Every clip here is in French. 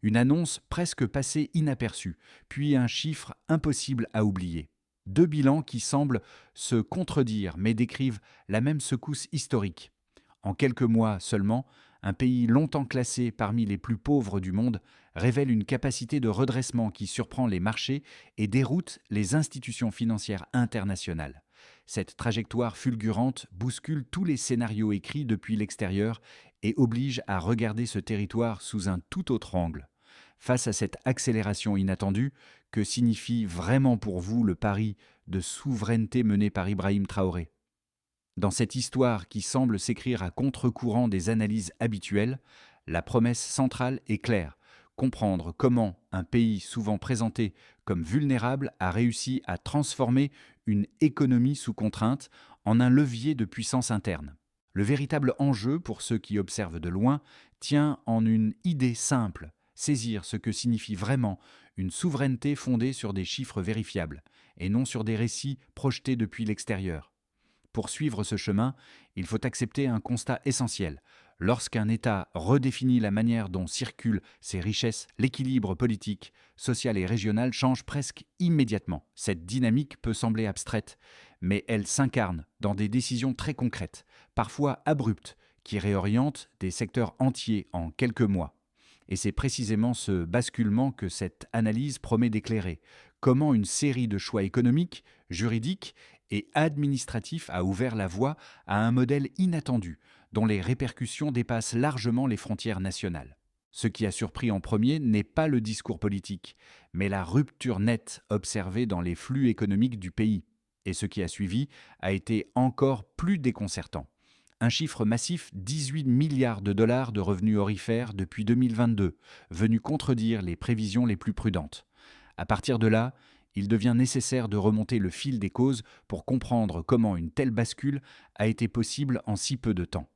Une annonce presque passée inaperçue, puis un chiffre impossible à oublier. Deux bilans qui semblent se contredire mais décrivent la même secousse historique. En quelques mois seulement, un pays longtemps classé parmi les plus pauvres du monde révèle une capacité de redressement qui surprend les marchés et déroute les institutions financières internationales. Cette trajectoire fulgurante bouscule tous les scénarios écrits depuis l'extérieur et oblige à regarder ce territoire sous un tout autre angle. Face à cette accélération inattendue, que signifie vraiment pour vous le pari de souveraineté mené par Ibrahim Traoré? Dans cette histoire qui semble s'écrire à contre-courant des analyses habituelles, la promesse centrale est claire: comprendre comment un pays souvent présenté comme vulnérable a réussi à transformer une économie sous contrainte en un levier de puissance interne. Le véritable enjeu pour ceux qui observent de loin tient en une idée simple: saisir ce que signifie vraiment une souveraineté fondée sur des chiffres vérifiables, et non sur des récits projetés depuis l'extérieur. Pour suivre ce chemin, il faut accepter un constat essentiel. Lorsqu'un État redéfinit la manière dont circulent ses richesses, l'équilibre politique, social et régional change presque immédiatement. Cette dynamique peut sembler abstraite, mais elle s'incarne dans des décisions très concrètes, parfois abruptes, qui réorientent des secteurs entiers en quelques mois. Et c'est précisément ce basculement que cette analyse promet d'éclairer. Comment une série de choix économiques, juridiques et administratifs a ouvert la voie à un modèle inattendu, dont les répercussions dépassent largement les frontières nationales. Ce qui a surpris en premier n'est pas le discours politique, mais la rupture nette observée dans les flux économiques du pays. Et ce qui a suivi a été encore plus déconcertant. Un chiffre massif: 18 milliards de dollars de revenus aurifères depuis 2022, venu contredire les prévisions les plus prudentes. À partir de là, il devient nécessaire de remonter le fil des causes pour comprendre comment une telle bascule a été possible en si peu de temps.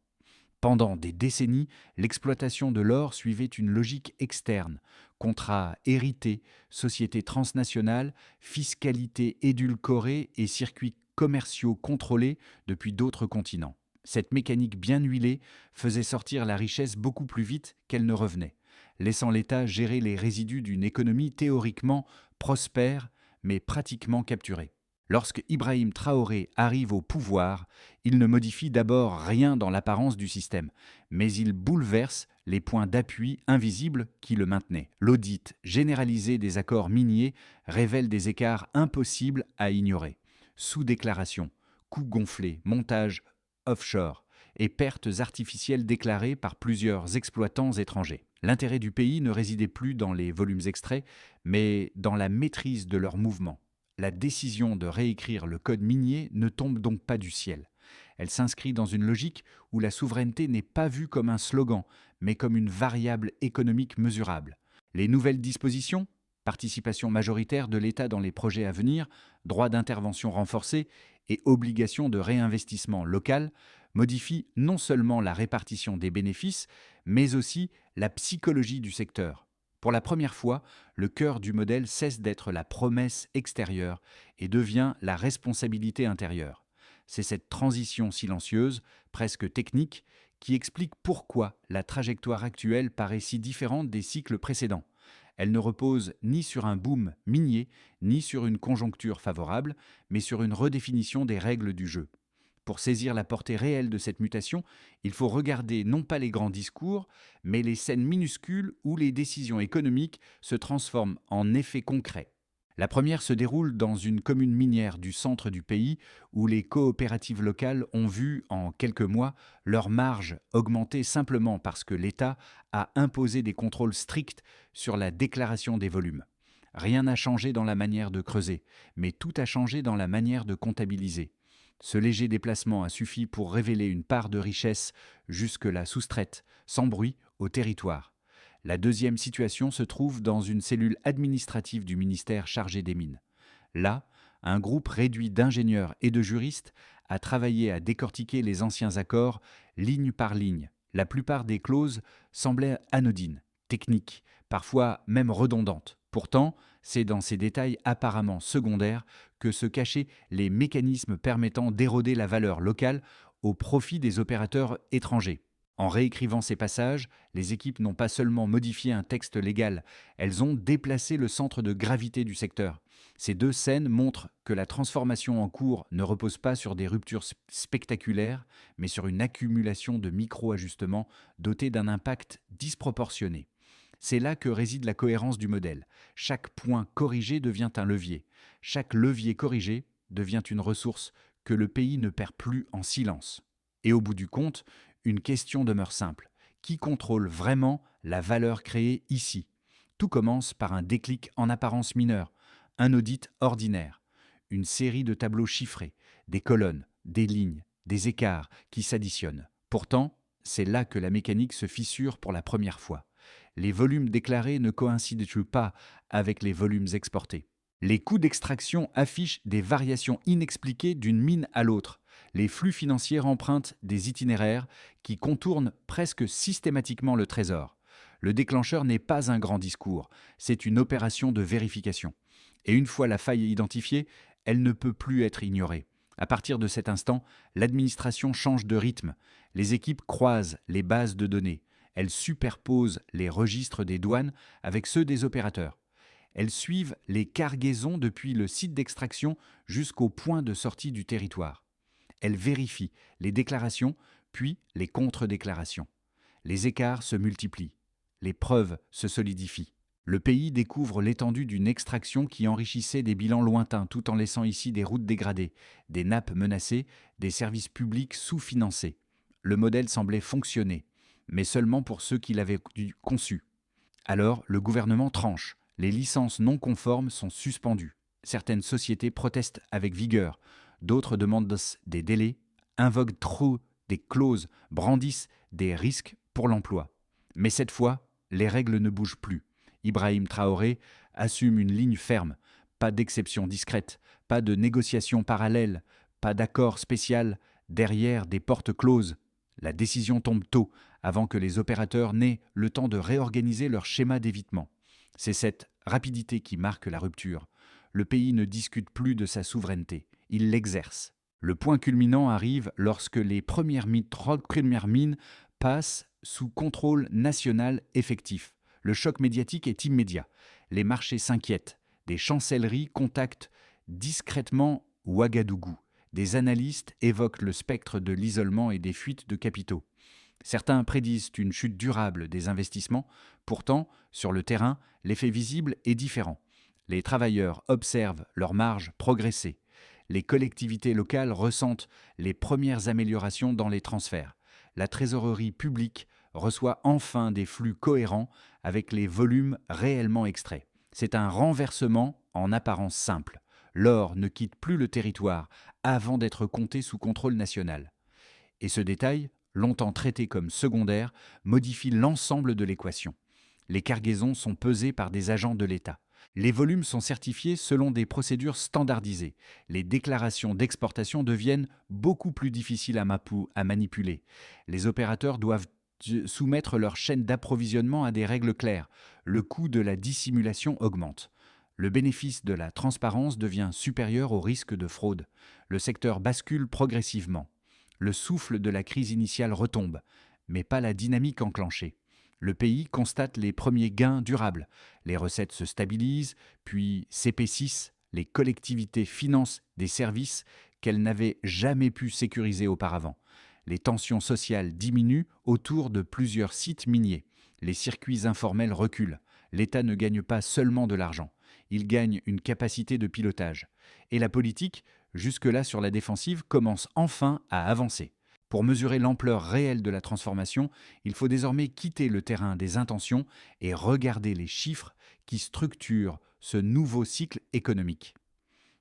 Pendant des décennies, l'exploitation de l'or suivait une logique externe: contrats hérités, sociétés transnationales, fiscalité édulcorée et circuits commerciaux contrôlés depuis d'autres continents. Cette mécanique bien huilée faisait sortir la richesse beaucoup plus vite qu'elle ne revenait, laissant l'État gérer les résidus d'une économie théoriquement prospère mais pratiquement capturée. Lorsque Ibrahim Traoré arrive au pouvoir, il ne modifie d'abord rien dans l'apparence du système, mais il bouleverse les points d'appui invisibles qui le maintenaient. L'audit généralisé des accords miniers révèle des écarts impossibles à ignorer. Sous-déclaration, coûts gonflés, montage offshore et pertes artificielles déclarées par plusieurs exploitants étrangers. L'intérêt du pays ne résidait plus dans les volumes extraits, mais dans la maîtrise de leurs mouvements. La décision de réécrire le code minier ne tombe donc pas du ciel. Elle s'inscrit dans une logique où la souveraineté n'est pas vue comme un slogan, mais comme une variable économique mesurable. Les nouvelles dispositions, participation majoritaire de l'État dans les projets à venir, droit d'intervention renforcé et obligation de réinvestissement local, modifient non seulement la répartition des bénéfices, mais aussi la psychologie du secteur. Pour la première fois, le cœur du modèle cesse d'être la promesse extérieure et devient la responsabilité intérieure. C'est cette transition silencieuse, presque technique, qui explique pourquoi la trajectoire actuelle paraît si différente des cycles précédents. Elle ne repose ni sur un boom minier, ni sur une conjoncture favorable, mais sur une redéfinition des règles du jeu. Pour saisir la portée réelle de cette mutation, il faut regarder non pas les grands discours, mais les scènes minuscules où les décisions économiques se transforment en effets concrets. La première se déroule dans une commune minière du centre du pays où les coopératives locales ont vu, en quelques mois, leurs marges augmenter simplement parce que l'État a imposé des contrôles stricts sur la déclaration des volumes. Rien n'a changé dans la manière de creuser, mais tout a changé dans la manière de comptabiliser. Ce léger déplacement a suffi pour révéler une part de richesse jusque-là soustraite, sans bruit, au territoire. La deuxième situation se trouve dans une cellule administrative du ministère chargé des mines. Là, un groupe réduit d'ingénieurs et de juristes a travaillé à décortiquer les anciens accords ligne par ligne. La plupart des clauses semblaient anodines, techniques, parfois même redondantes. Pourtant, c'est dans ces détails apparemment secondaires que se cachaient les mécanismes permettant d'éroder la valeur locale au profit des opérateurs étrangers. En réécrivant ces passages, les équipes n'ont pas seulement modifié un texte légal, elles ont déplacé le centre de gravité du secteur. Ces deux scènes montrent que la transformation en cours ne repose pas sur des ruptures spectaculaires, mais sur une accumulation de micro-ajustements dotés d'un impact disproportionné. C'est là que réside la cohérence du modèle. Chaque point corrigé devient un levier. Chaque levier corrigé devient une ressource que le pays ne perd plus en silence. Et au bout du compte, une question demeure simple. Qui contrôle vraiment la valeur créée ici? Tout commence par un déclic en apparence mineur, un audit ordinaire, une série de tableaux chiffrés, des colonnes, des lignes, des écarts qui s'additionnent. Pourtant, c'est là que la mécanique se fissure pour la première fois. Les volumes déclarés ne coïncident pas avec les volumes exportés. Les coûts d'extraction affichent des variations inexpliquées d'une mine à l'autre. Les flux financiers empruntent des itinéraires qui contournent presque systématiquement le trésor. Le déclencheur n'est pas un grand discours, c'est une opération de vérification. Et une fois la faille identifiée, elle ne peut plus être ignorée. À partir de cet instant, l'administration change de rythme. Les équipes croisent les bases de données. Elles superposent les registres des douanes avec ceux des opérateurs. Elles suivent les cargaisons depuis le site d'extraction jusqu'au point de sortie du territoire. Elles vérifient les déclarations, puis les contre-déclarations. Les écarts se multiplient. Les preuves se solidifient. Le pays découvre l'étendue d'une extraction qui enrichissait des bilans lointains tout en laissant ici des routes dégradées, des nappes menacées, des services publics sous-financés. Le modèle semblait fonctionner, mais seulement pour ceux qui l'avaient conçu. Alors, le gouvernement tranche. Les licences non conformes sont suspendues. Certaines sociétés protestent avec vigueur. D'autres demandent des délais, invoquent trop des clauses, brandissent des risques pour l'emploi. Mais cette fois, les règles ne bougent plus. Ibrahim Traoré assume une ligne ferme. Pas d'exception discrète, pas de négociation parallèle, pas d'accord spécial derrière des portes closes. La décision tombe tôt, avant que les opérateurs n'aient le temps de réorganiser leur schéma d'évitement. C'est cette rapidité qui marque la rupture. Le pays ne discute plus de sa souveraineté, il l'exerce. Le point culminant arrive lorsque les premières mines passent sous contrôle national effectif. Le choc médiatique est immédiat. Les marchés s'inquiètent. Des chancelleries contactent discrètement Ouagadougou. Des analystes évoquent le spectre de l'isolement et des fuites de capitaux. Certains prédisent une chute durable des investissements. Pourtant, sur le terrain, l'effet visible est différent. Les travailleurs observent leurs marges progresser. Les collectivités locales ressentent les premières améliorations dans les transferts. La trésorerie publique reçoit enfin des flux cohérents avec les volumes réellement extraits. C'est un renversement en apparence simple. L'or ne quitte plus le territoire avant d'être compté sous contrôle national. Et ce détail, longtemps traité comme secondaire, modifie l'ensemble de l'équation. Les cargaisons sont pesées par des agents de l'État. Les volumes sont certifiés selon des procédures standardisées. Les déclarations d'exportation deviennent beaucoup plus difficiles à manipuler. Les opérateurs doivent soumettre leur chaîne d'approvisionnement à des règles claires. Le coût de la dissimulation augmente. Le bénéfice de la transparence devient supérieur au risque de fraude. Le secteur bascule progressivement. Le souffle de la crise initiale retombe, mais pas la dynamique enclenchée. Le pays constate les premiers gains durables. Les recettes se stabilisent, puis s'épaississent. Les collectivités financent des services qu'elles n'avaient jamais pu sécuriser auparavant. Les tensions sociales diminuent autour de plusieurs sites miniers. Les circuits informels reculent. L'État ne gagne pas seulement de l'argent. Il gagne une capacité de pilotage. Et la politique, jusque-là sur la défensive, commence enfin à avancer. Pour mesurer l'ampleur réelle de la transformation, il faut désormais quitter le terrain des intentions et regarder les chiffres qui structurent ce nouveau cycle économique.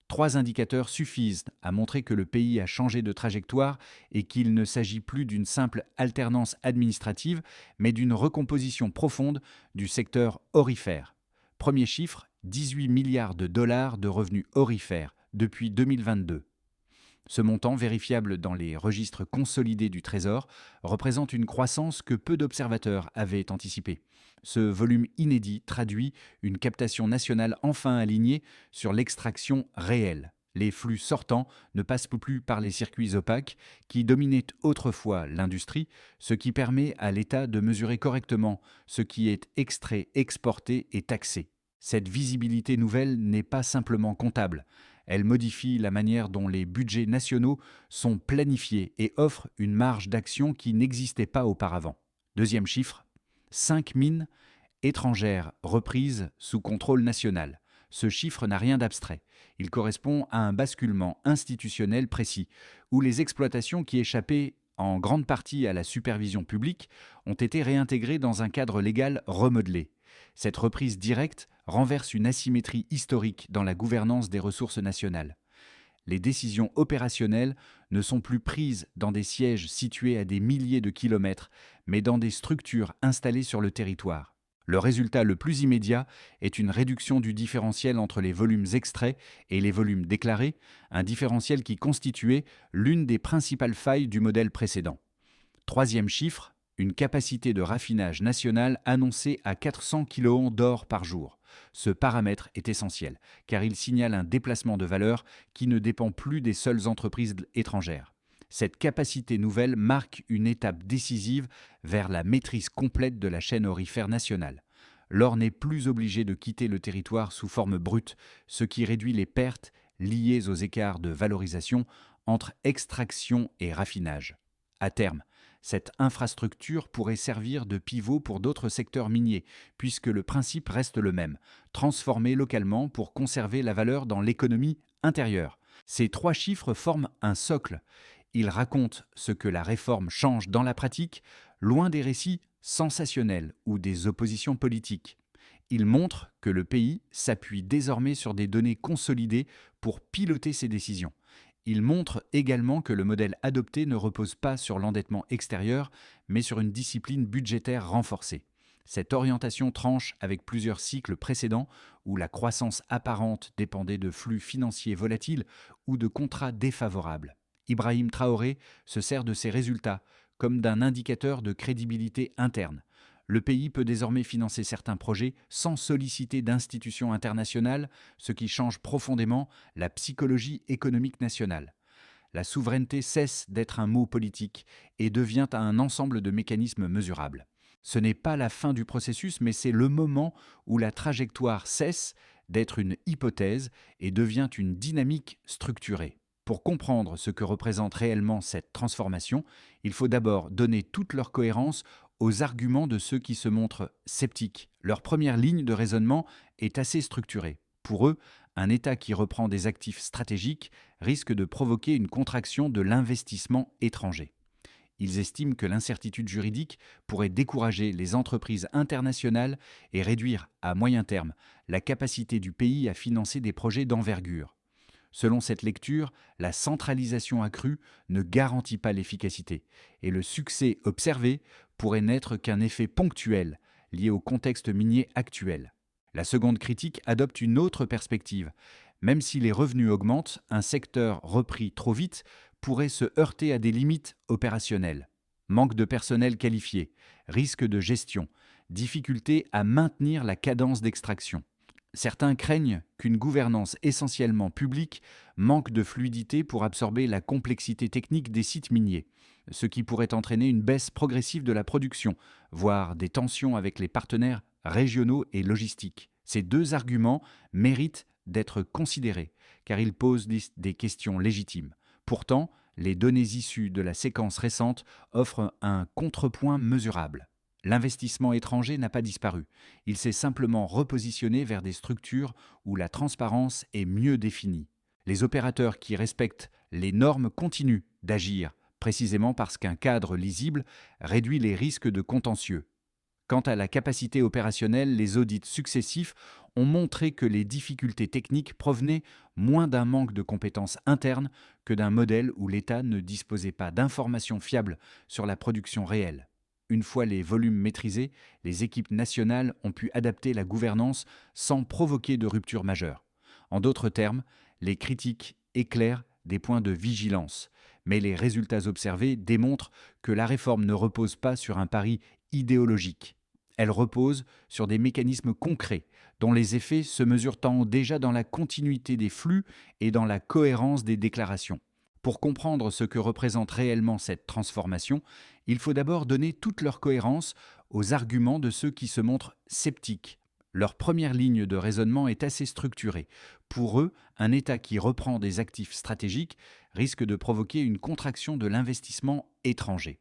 3 indicateurs suffisent à montrer que le pays a changé de trajectoire et qu'il ne s'agit plus d'une simple alternance administrative, mais d'une recomposition profonde du secteur aurifère. Premier chiffre, 18 milliards de dollars de revenus aurifères depuis 2022. Ce montant, vérifiable dans les registres consolidés du Trésor, représente une croissance que peu d'observateurs avaient anticipée. Ce volume inédit traduit une captation nationale enfin alignée sur l'extraction réelle. Les flux sortants ne passent plus par les circuits opaques qui dominaient autrefois l'industrie, ce qui permet à l'État de mesurer correctement ce qui est extrait, exporté et taxé. Cette visibilité nouvelle n'est pas simplement comptable, elle modifie la manière dont les budgets nationaux sont planifiés et offre une marge d'action qui n'existait pas auparavant. Deuxième chiffre, 5 mines étrangères reprises sous contrôle national. Ce chiffre n'a rien d'abstrait. Il correspond à un basculement institutionnel précis, où les exploitations qui échappaient en grande partie à la supervision publique ont été réintégrées dans un cadre légal remodelé. Cette reprise directe renverse une asymétrie historique dans la gouvernance des ressources nationales. Les décisions opérationnelles ne sont plus prises dans des sièges situés à des milliers de kilomètres, mais dans des structures installées sur le territoire. Le résultat le plus immédiat est une réduction du différentiel entre les volumes extraits et les volumes déclarés, un différentiel qui constituait l'une des principales failles du modèle précédent. Troisième chiffre, une capacité de raffinage nationale annoncée à 400 kg d'or par jour. Ce paramètre est essentiel, car il signale un déplacement de valeur qui ne dépend plus des seules entreprises étrangères. Cette capacité nouvelle marque une étape décisive vers la maîtrise complète de la chaîne aurifère nationale. L'or n'est plus obligé de quitter le territoire sous forme brute, ce qui réduit les pertes liées aux écarts de valorisation entre extraction et raffinage. À terme, cette infrastructure pourrait servir de pivot pour d'autres secteurs miniers, puisque le principe reste le même, transformer localement pour conserver la valeur dans l'économie intérieure. Ces trois chiffres forment un socle. Ils racontent ce que la réforme change dans la pratique, loin des récits sensationnels ou des oppositions politiques. Ils montrent que le pays s'appuie désormais sur des données consolidées pour piloter ses décisions. Il montre également que le modèle adopté ne repose pas sur l'endettement extérieur, mais sur une discipline budgétaire renforcée. Cette orientation tranche avec plusieurs cycles précédents où la croissance apparente dépendait de flux financiers volatiles ou de contrats défavorables. Ibrahim Traoré se sert de ces résultats comme d'un indicateur de crédibilité interne. Le pays peut désormais financer certains projets sans solliciter d'institutions internationales, ce qui change profondément la psychologie économique nationale. La souveraineté cesse d'être un mot politique et devient un ensemble de mécanismes mesurables. Ce n'est pas la fin du processus, mais c'est le moment où la trajectoire cesse d'être une hypothèse et devient une dynamique structurée. Pour comprendre ce que représente réellement cette transformation, il faut d'abord donner toute leur cohérence aux arguments de ceux qui se montrent sceptiques. Leur première ligne de raisonnement est assez structurée. Pour eux, un État qui reprend des actifs stratégiques risque de provoquer une contraction de l'investissement étranger. Ils estiment que l'incertitude juridique pourrait décourager les entreprises internationales et réduire, à moyen terme, la capacité du pays à financer des projets d'envergure. Selon cette lecture, la centralisation accrue ne garantit pas l'efficacité, et le succès observé pourrait n'être qu'un effet ponctuel lié au contexte minier actuel. La seconde critique adopte une autre perspective. Même si les revenus augmentent, un secteur repris trop vite pourrait se heurter à des limites opérationnelles. Manque de personnel qualifié, risque de gestion, difficulté à maintenir la cadence d'extraction. Certains craignent qu'une gouvernance essentiellement publique manque de fluidité pour absorber la complexité technique des sites miniers, ce qui pourrait entraîner une baisse progressive de la production, voire des tensions avec les partenaires régionaux et logistiques. Ces deux arguments méritent d'être considérés, car ils posent des questions légitimes. Pourtant, les données issues de la séquence récente offrent un contrepoint mesurable. L'investissement étranger n'a pas disparu. Il s'est simplement repositionné vers des structures où la transparence est mieux définie. Les opérateurs qui respectent les normes continuent d'agir, précisément parce qu'un cadre lisible réduit les risques de contentieux. Quant à la capacité opérationnelle, les audits successifs ont montré que les difficultés techniques provenaient moins d'un manque de compétences internes que d'un modèle où l'État ne disposait pas d'informations fiables sur la production réelle. Une fois les volumes maîtrisés, les équipes nationales ont pu adapter la gouvernance sans provoquer de rupture majeure. En d'autres termes, les critiques éclairent des points de vigilance, mais les résultats observés démontrent que la réforme ne repose pas sur un pari idéologique. Elle repose sur des mécanismes concrets, dont les effets se mesurent déjà dans la continuité des flux et dans la cohérence des déclarations. Pour comprendre ce que représente réellement cette transformation, il faut d'abord donner toute leur cohérence aux arguments de ceux qui se montrent sceptiques. Leur première ligne de raisonnement est assez structurée. Pour eux, un État qui reprend des actifs stratégiques risque de provoquer une contraction de l'investissement étranger.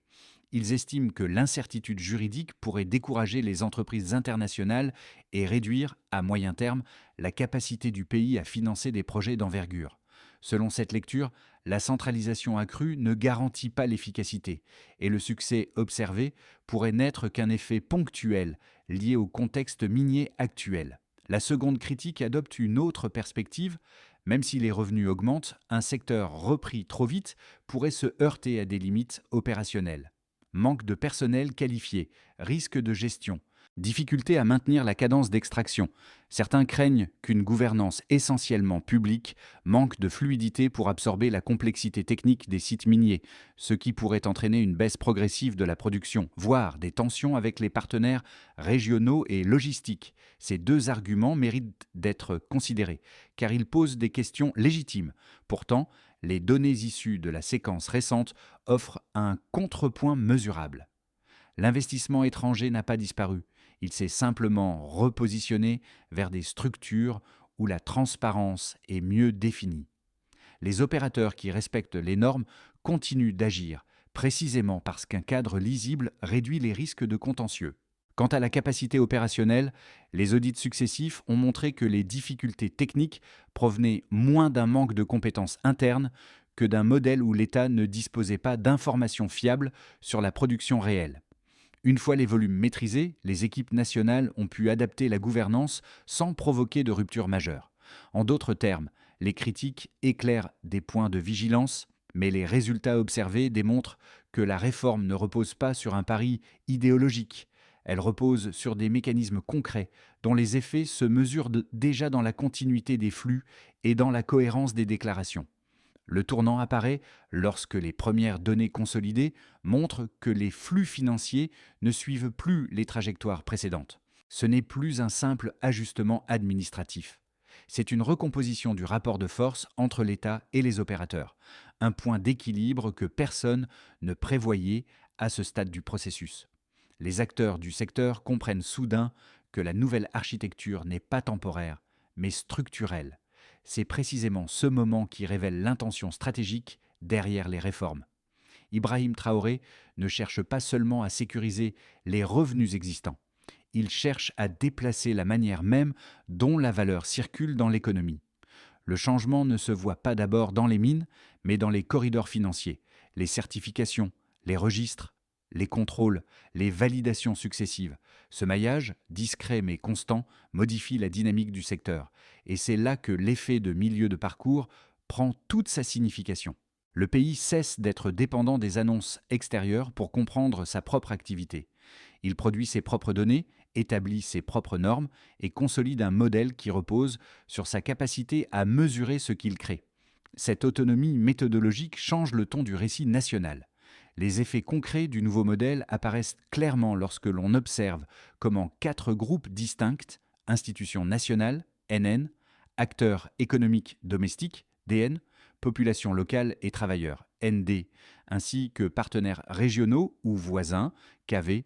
Ils estiment que l'incertitude juridique pourrait décourager les entreprises internationales et réduire, à moyen terme, la capacité du pays à financer des projets d'envergure. Selon cette lecture, la centralisation accrue ne garantit pas l'efficacité, et le succès observé pourrait n'être qu'un effet ponctuel lié au contexte minier actuel. La seconde critique adopte une autre perspective. Même si les revenus augmentent, un secteur repris trop vite pourrait se heurter à des limites opérationnelles. Manque de personnel qualifié, risque de gestion, difficulté à maintenir la cadence d'extraction. Certains craignent qu'une gouvernance essentiellement publique manque de fluidité pour absorber la complexité technique des sites miniers, ce qui pourrait entraîner une baisse progressive de la production, voire des tensions avec les partenaires régionaux et logistiques. Ces deux arguments méritent d'être considérés, car ils posent des questions légitimes. Pourtant, les données issues de la séquence récente offrent un contrepoint mesurable. L'investissement étranger n'a pas disparu, il s'est simplement repositionné vers des structures où la transparence est mieux définie. Les opérateurs qui respectent les normes continuent d'agir, précisément parce qu'un cadre lisible réduit les risques de contentieux. Quant à la capacité opérationnelle, les audits successifs ont montré que les difficultés techniques provenaient moins d'un manque de compétences internes que d'un modèle où l'État ne disposait pas d'informations fiables sur la production réelle. Une fois les volumes maîtrisés, les équipes nationales ont pu adapter la gouvernance sans provoquer de rupture majeure. En d'autres termes, les critiques éclairent des points de vigilance, mais les résultats observés démontrent que la réforme ne repose pas sur un pari idéologique. Elle repose sur des mécanismes concrets dont les effets se mesurent déjà dans la continuité des flux et dans la cohérence des déclarations. Le tournant apparaît lorsque les premières données consolidées montrent que les flux financiers ne suivent plus les trajectoires précédentes. Ce n'est plus un simple ajustement administratif. C'est une recomposition du rapport de force entre l'État et les opérateurs, un point d'équilibre que personne ne prévoyait à ce stade du processus. Les acteurs du secteur comprennent soudain que la nouvelle architecture n'est pas temporaire, mais structurelle. C'est précisément ce moment qui révèle l'intention stratégique derrière les réformes. Ibrahim Traoré ne cherche pas seulement à sécuriser les revenus existants, il cherche à déplacer la manière même dont la valeur circule dans l'économie. Le changement ne se voit pas d'abord dans les mines, mais dans les corridors financiers, les certifications, les registres, les contrôles, les validations successives. Ce maillage, discret mais constant, modifie la dynamique du secteur. Et c'est là que l'effet de milieu de parcours prend toute sa signification. Le pays cesse d'être dépendant des annonces extérieures pour comprendre sa propre activité. Il produit ses propres données, établit ses propres normes et consolide un modèle qui repose sur sa capacité à mesurer ce qu'il crée. Cette autonomie méthodologique change le ton du récit national. Les effets concrets du nouveau modèle apparaissent clairement lorsque l'on observe comment 4 groupes distincts, institutions nationales, NN, acteurs économiques domestiques, DN, population locale et travailleurs, ND, ainsi que partenaires régionaux ou voisins, KV,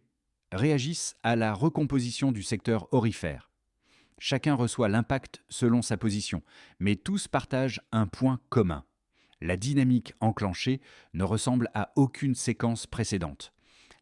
réagissent à la recomposition du secteur aurifère. Chacun reçoit l'impact selon sa position, mais tous partagent un point commun. La dynamique enclenchée ne ressemble à aucune séquence précédente.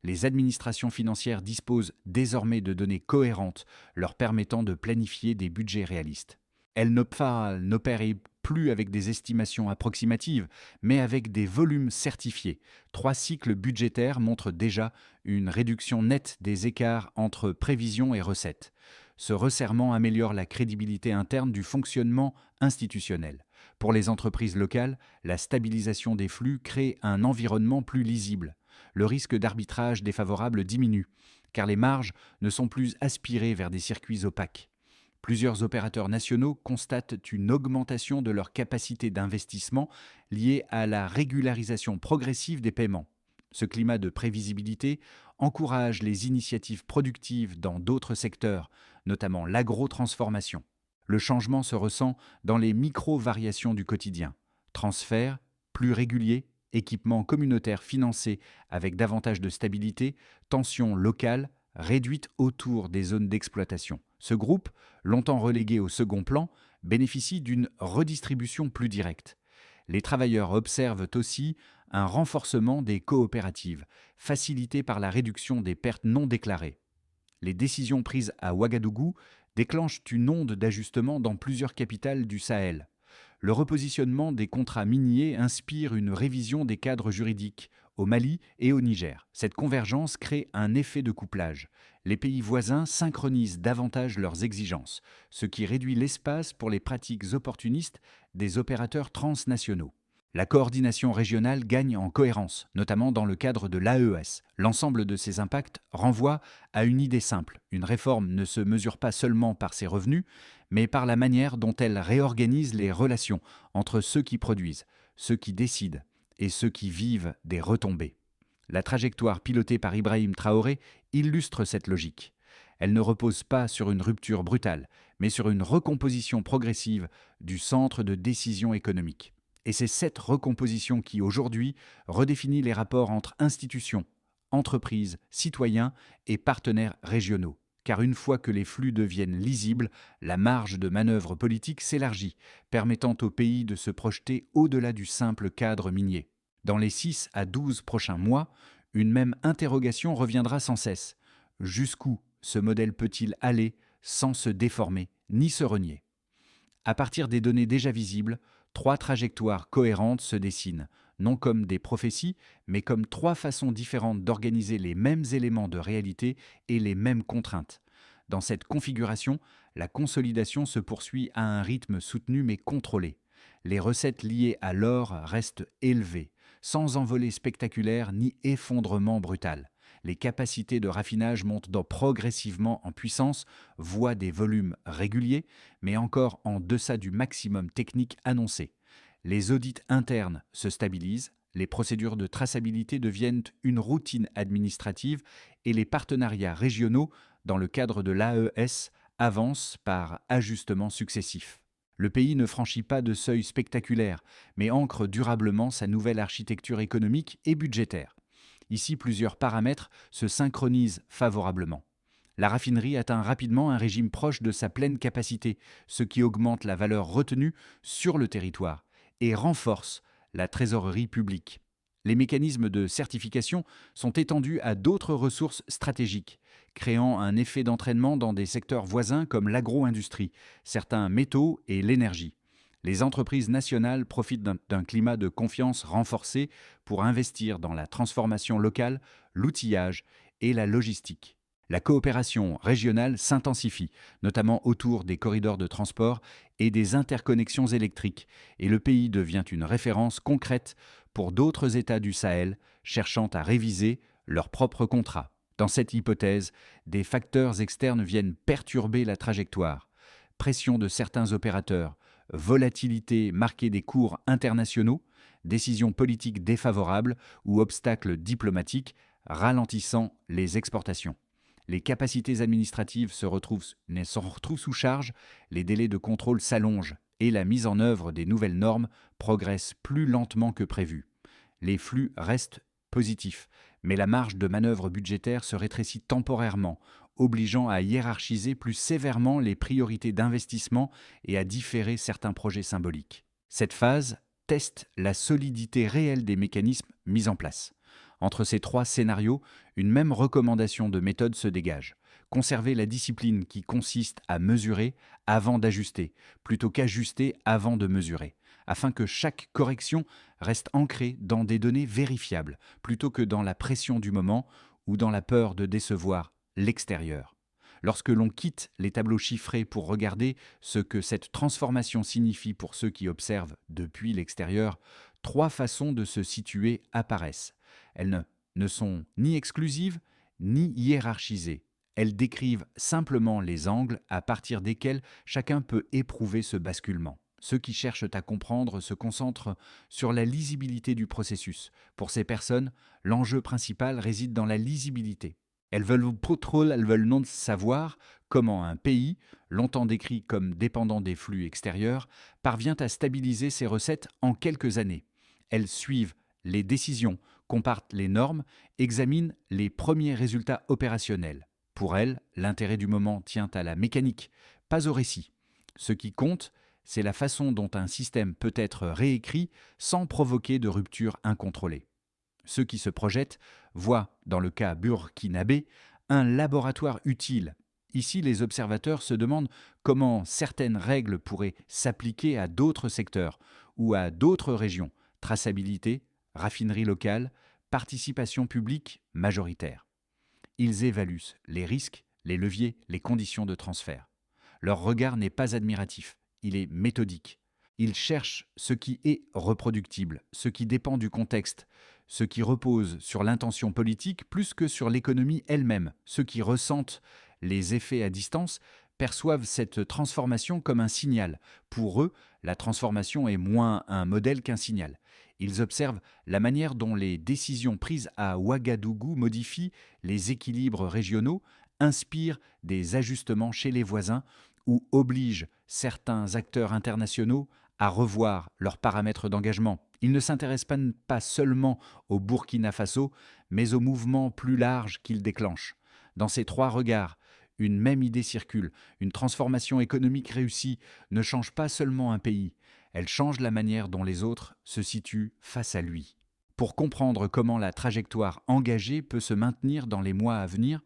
Les administrations financières disposent désormais de données cohérentes leur permettant de planifier des budgets réalistes. Elles n'opèrent plus avec des estimations approximatives, mais avec des volumes certifiés. 3 cycles budgétaires montrent déjà une réduction nette des écarts entre prévisions et recettes. Ce resserrement améliore la crédibilité interne du fonctionnement institutionnel. Pour les entreprises locales, la stabilisation des flux crée un environnement plus lisible. Le risque d'arbitrage défavorable diminue, car les marges ne sont plus aspirées vers des circuits opaques. Plusieurs opérateurs nationaux constatent une augmentation de leur capacité d'investissement liée à la régularisation progressive des paiements. Ce climat de prévisibilité encourage les initiatives productives dans d'autres secteurs, notamment l'agro-transformation. Le changement se ressent dans les micro-variations du quotidien. Transferts plus réguliers, équipements communautaires financés avec davantage de stabilité, tensions locales réduites autour des zones d'exploitation. Ce groupe, longtemps relégué au second plan, bénéficie d'une redistribution plus directe. Les travailleurs observent aussi un renforcement des coopératives, facilité par la réduction des pertes non déclarées. Les décisions prises à Ouagadougou déclenchent une onde d'ajustement dans plusieurs capitales du Sahel. Le repositionnement des contrats miniers inspire une révision des cadres juridiques au Mali et au Niger. Cette convergence crée un effet de couplage. Les pays voisins synchronisent davantage leurs exigences, ce qui réduit l'espace pour les pratiques opportunistes des opérateurs transnationaux. La coordination régionale gagne en cohérence, notamment dans le cadre de l'AES. L'ensemble de ces impacts renvoie à une idée simple. Une réforme ne se mesure pas seulement par ses revenus, mais par la manière dont elle réorganise les relations entre ceux qui produisent, ceux qui décident et ceux qui vivent des retombées. La trajectoire pilotée par Ibrahim Traoré illustre cette logique. Elle ne repose pas sur une rupture brutale, mais sur une recomposition progressive du centre de décision économique. Et c'est cette recomposition qui, aujourd'hui, redéfinit les rapports entre institutions, entreprises, citoyens et partenaires régionaux. Car une fois que les flux deviennent lisibles, la marge de manœuvre politique s'élargit, permettant au pays de se projeter au-delà du simple cadre minier. Dans les 6 à 12 prochains mois, une même interrogation reviendra sans cesse. Jusqu'où ce modèle peut-il aller sans se déformer ni se renier ? À partir des données déjà visibles, 3 trajectoires cohérentes se dessinent, non comme des prophéties, mais comme 3 façons différentes d'organiser les mêmes éléments de réalité et les mêmes contraintes. Dans cette configuration, la consolidation se poursuit à un rythme soutenu mais contrôlé. Les recettes liées à l'or restent élevées, sans envolée spectaculaire ni effondrement brutal. Les capacités de raffinage montent progressivement en puissance, voient des volumes réguliers, mais encore en deçà du maximum technique annoncé. Les audits internes se stabilisent, les procédures de traçabilité deviennent une routine administrative et les partenariats régionaux, dans le cadre de l'AES, avancent par ajustements successifs. Le pays ne franchit pas de seuil spectaculaire, mais ancre durablement sa nouvelle architecture économique et budgétaire. Ici, plusieurs paramètres se synchronisent favorablement. La raffinerie atteint rapidement un régime proche de sa pleine capacité, ce qui augmente la valeur retenue sur le territoire et renforce la trésorerie publique. Les mécanismes de certification sont étendus à d'autres ressources stratégiques, créant un effet d'entraînement dans des secteurs voisins comme l'agro-industrie, certains métaux et l'énergie. Les entreprises nationales profitent d'un climat de confiance renforcé pour investir dans la transformation locale, l'outillage et la logistique. La coopération régionale s'intensifie, notamment autour des corridors de transport et des interconnexions électriques, et le pays devient une référence concrète pour d'autres États du Sahel cherchant à réviser leurs propres contrats. Dans cette hypothèse, des facteurs externes viennent perturber la trajectoire. Pression de certains opérateurs, volatilité marquée des cours internationaux, décisions politiques défavorables ou obstacles diplomatiques ralentissant les exportations. Les capacités administratives se retrouvent sous charge, les délais de contrôle s'allongent et la mise en œuvre des nouvelles normes progresse plus lentement que prévu. Les flux restent positifs, mais la marge de manœuvre budgétaire se rétrécit temporairement, obligeant à hiérarchiser plus sévèrement les priorités d'investissement et à différer certains projets symboliques. Cette phase teste la solidité réelle des mécanismes mis en place. Entre ces 3 scénarios, une même recommandation de méthode se dégage. Conserver la discipline qui consiste à mesurer avant d'ajuster, plutôt qu'ajuster avant de mesurer, afin que chaque correction reste ancrée dans des données vérifiables, plutôt que dans la pression du moment ou dans la peur de décevoir l'extérieur. Lorsque l'on quitte les tableaux chiffrés pour regarder ce que cette transformation signifie pour ceux qui observent depuis l'extérieur, 3 façons de se situer apparaissent. Elles ne sont ni exclusives ni hiérarchisées. Elles décrivent simplement les angles à partir desquels chacun peut éprouver ce basculement. Ceux qui cherchent à comprendre se concentrent sur la lisibilité du processus. Pour ces personnes, l'enjeu principal réside dans la lisibilité. Elles veulent contrôle, elles veulent non savoir comment un pays, longtemps décrit comme dépendant des flux extérieurs, parvient à stabiliser ses recettes en quelques années. Elles suivent les décisions, comparent les normes, examinent les premiers résultats opérationnels. Pour elles, l'intérêt du moment tient à la mécanique, pas au récit. Ce qui compte, c'est la façon dont un système peut être réécrit sans provoquer de rupture incontrôlée. Ceux qui se projettent voient, dans le cas burkinabé, un laboratoire utile. Ici, les observateurs se demandent comment certaines règles pourraient s'appliquer à d'autres secteurs ou à d'autres régions. Traçabilité, raffinerie locale, participation publique majoritaire. Ils évaluent les risques, les leviers, les conditions de transfert. Leur regard n'est pas admiratif, il est méthodique. Ils cherchent ce qui est reproductible, ce qui dépend du contexte, ce qui repose sur l'intention politique plus que sur l'économie elle-même. Ceux qui ressentent les effets à distance perçoivent cette transformation comme un signal. Pour eux, la transformation est moins un modèle qu'un signal. Ils observent la manière dont les décisions prises à Ouagadougou modifient les équilibres régionaux, inspirent des ajustements chez les voisins ou obligent certains acteurs internationaux à revoir leurs paramètres d'engagement. Ils ne s'intéressent pas seulement au Burkina Faso, mais au mouvement plus large qu'il déclenche. Dans ces trois regards, une même idée circule. Une transformation économique réussie ne change pas seulement un pays, elle change la manière dont les autres se situent face à lui. Pour comprendre comment la trajectoire engagée peut se maintenir dans les mois à venir,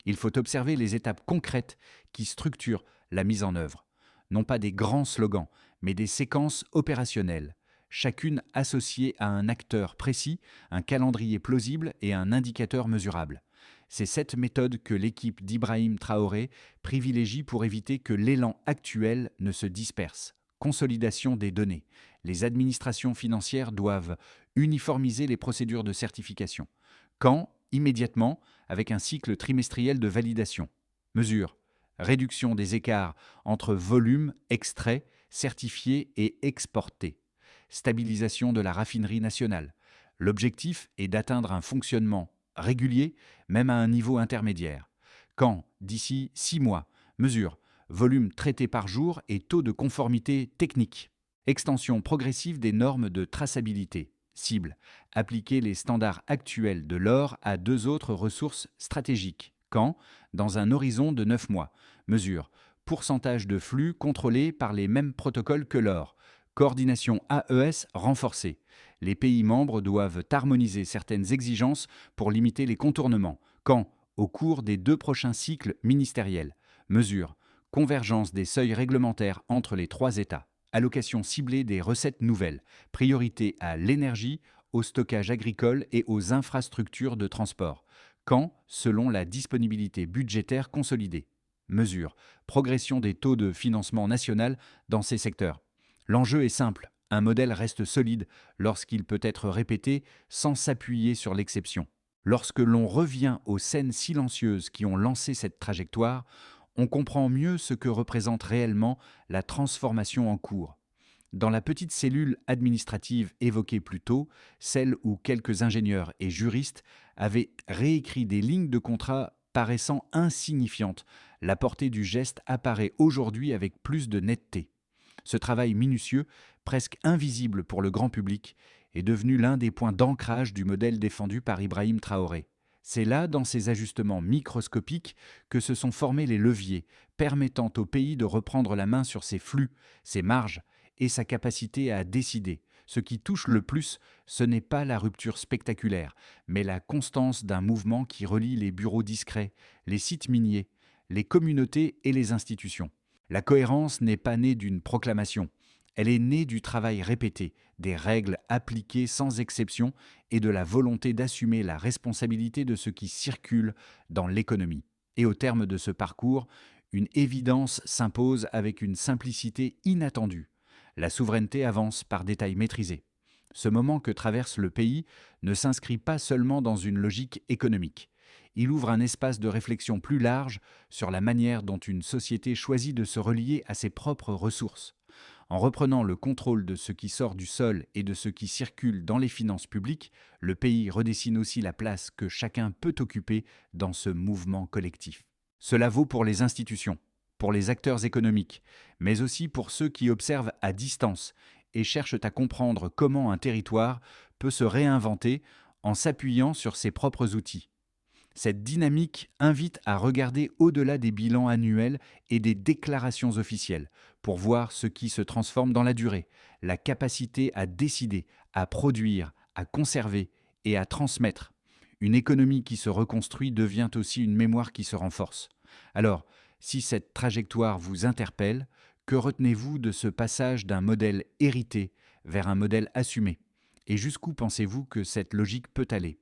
il faut observer les étapes concrètes qui structurent la mise en œuvre. Non pas des grands slogans, mais des séquences opérationnelles, chacune associée à un acteur précis, un calendrier plausible et un indicateur mesurable. C'est cette méthode que l'équipe d'Ibrahim Traoré privilégie pour éviter que l'élan actuel ne se disperse. Consolidation des données. Les administrations financières doivent uniformiser les procédures de certification. Quand? Immédiatement, avec un cycle trimestriel de validation. Mesure. Réduction des écarts entre volume extrait, certifié et exporté. Stabilisation de la raffinerie nationale. L'objectif est d'atteindre un fonctionnement régulier, même à un niveau intermédiaire. Quand, d'ici 6 mois, mesure volume traité par jour et taux de conformité technique. Extension progressive des normes de traçabilité. Cible. Appliquer les standards actuels de l'or à 2 autres ressources stratégiques. Quand? Dans un horizon de 9 mois. Mesure. Pourcentage de flux contrôlé par les mêmes protocoles que l'or. Coordination AES renforcée. Les pays membres doivent harmoniser certaines exigences pour limiter les contournements. Quand? Au cours des 2 prochains cycles ministériels. Mesure. Convergence des seuils réglementaires entre les 3 États. Allocation ciblée des recettes nouvelles. Priorité à l'énergie, au stockage agricole et aux infrastructures de transport. Quand? Selon la disponibilité budgétaire consolidée. Mesure. Progression des taux de financement national dans ces secteurs. L'enjeu est simple. Un modèle reste solide lorsqu'il peut être répété sans s'appuyer sur l'exception. Lorsque l'on revient aux scènes silencieuses qui ont lancé cette trajectoire, on comprend mieux ce que représente réellement la transformation en cours. Dans la petite cellule administrative évoquée plus tôt, celle où quelques ingénieurs et juristes avaient réécrit des lignes de contrat paraissant insignifiantes, la portée du geste apparaît aujourd'hui avec plus de netteté. Ce travail minutieux, presque invisible pour le grand public, est devenu l'un des points d'ancrage du modèle défendu par Ibrahim Traoré. C'est là, dans ces ajustements microscopiques, que se sont formés les leviers permettant au pays de reprendre la main sur ses flux, ses marges et sa capacité à décider. Ce qui touche le plus, ce n'est pas la rupture spectaculaire, mais la constance d'un mouvement qui relie les bureaux discrets, les sites miniers, les communautés et les institutions. La cohérence n'est pas née d'une proclamation. Elle est née du travail répété, des règles appliquées sans exception et de la volonté d'assumer la responsabilité de ce qui circule dans l'économie. Et au terme de ce parcours, une évidence s'impose avec une simplicité inattendue. La souveraineté avance par détails maîtrisés. Ce moment que traverse le pays ne s'inscrit pas seulement dans une logique économique. Il ouvre un espace de réflexion plus large sur la manière dont une société choisit de se relier à ses propres ressources. En reprenant le contrôle de ce qui sort du sol et de ce qui circule dans les finances publiques, le pays redessine aussi la place que chacun peut occuper dans ce mouvement collectif. Cela vaut pour les institutions, pour les acteurs économiques, mais aussi pour ceux qui observent à distance et cherchent à comprendre comment un territoire peut se réinventer en s'appuyant sur ses propres outils. Cette dynamique invite à regarder au-delà des bilans annuels et des déclarations officielles pour voir ce qui se transforme dans la durée, la capacité à décider, à produire, à conserver et à transmettre. Une économie qui se reconstruit devient aussi une mémoire qui se renforce. Alors, si cette trajectoire vous interpelle, que retenez-vous de ce passage d'un modèle hérité vers un modèle assumé? Et jusqu'où pensez-vous que cette logique peut aller?